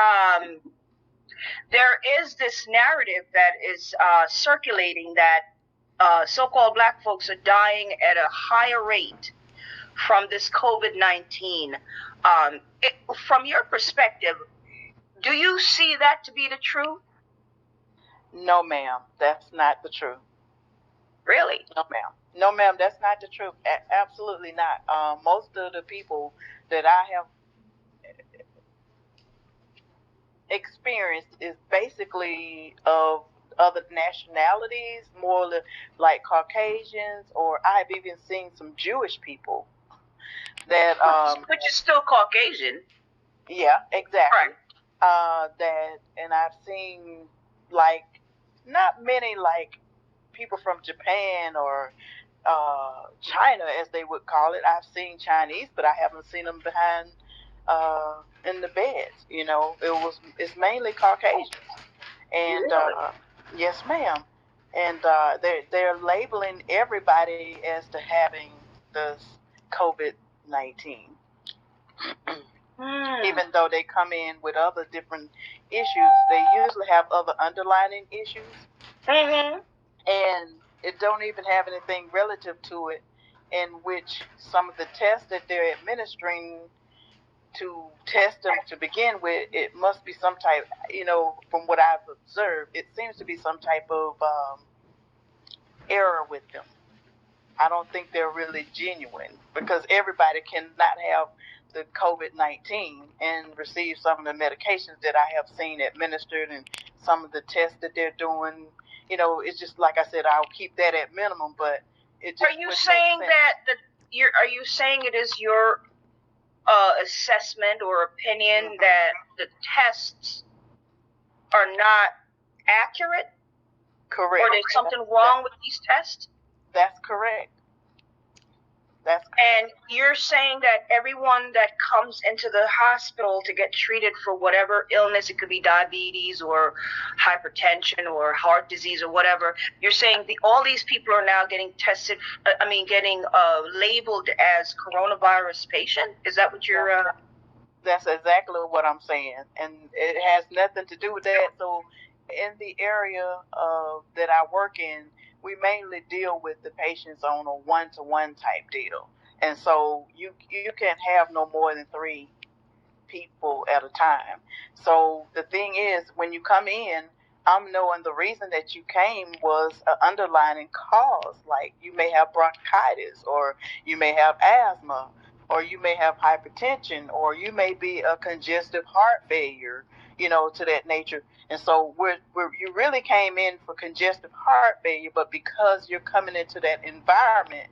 um, there is this narrative that is circulating that so-called black folks are dying at a higher rate from this COVID-19. From your perspective, do you see that to be the truth? No, ma'am, that's not the truth. Really? No, ma'am. No, ma'am, that's not the truth. Absolutely not. Most of the people that I have experienced is basically of other nationalities, more like Caucasians, or I've even seen some Jewish people that which is still Caucasian. Yeah, exactly. Right. That, and I've seen like not many like people from Japan or China, as they would call it. I've seen Chinese, but I haven't seen them behind in the beds. It's mainly Caucasians, and Really? yes, ma'am. And they're labeling everybody as to having this COVID-19. Even though they come in with other different issues, they usually have other underlying issues. Mm-hmm. And it don't even have anything relative to it, in which some of the tests that they're administering to test them to begin with, it must be some type, from what I've observed, it seems to be some type of error with them. I don't think they're really genuine, because everybody cannot have the COVID-19 and receive some of the medications that I have seen administered, and some of the tests that they're doing. It's just like I said, I'll keep that at minimum, but it just Are you saying that are you saying it is your assessment or opinion that the tests are not accurate? Correct. Or there's something wrong with these tests? That's correct. And you're saying that everyone that comes into the hospital to get treated for whatever illness, it could be diabetes or hypertension or heart disease or whatever, you're saying all these people are now getting tested, getting labeled as coronavirus patient? Is that what you're... That's exactly what I'm saying. And it has nothing to do with that. So in the area that I work in, we mainly deal with the patients on a one-to-one type deal. And so you can't have no more than 3 people at a time. So the thing is, when you come in, I'm knowing the reason that you came was an underlying cause. Like you may have bronchitis, or you may have asthma, or you may have hypertension, or you may be a congestive heart failure, to that nature. And so you really came in for congestive heart failure, but because you're coming into that environment,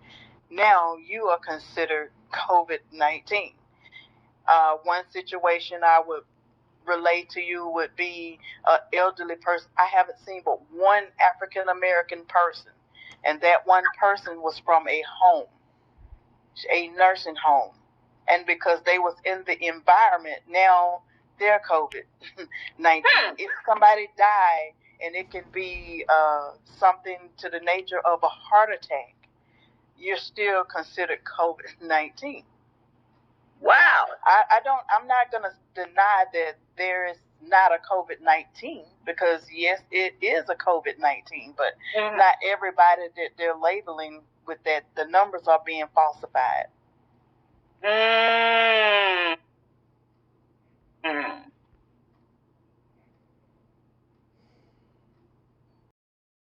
now you are considered COVID-19. One situation I would relate to you would be an elderly person. I haven't seen but one African American person, and that one person was from a nursing home. And because they was in the environment, now they're COVID-19. If somebody died, and it can be something to the nature of a heart attack, you're still considered COVID-19. Wow. I'm not going to deny that there is not a COVID-19, because yes, it is a COVID-19, but not everybody that they're labeling with that, the numbers are being falsified.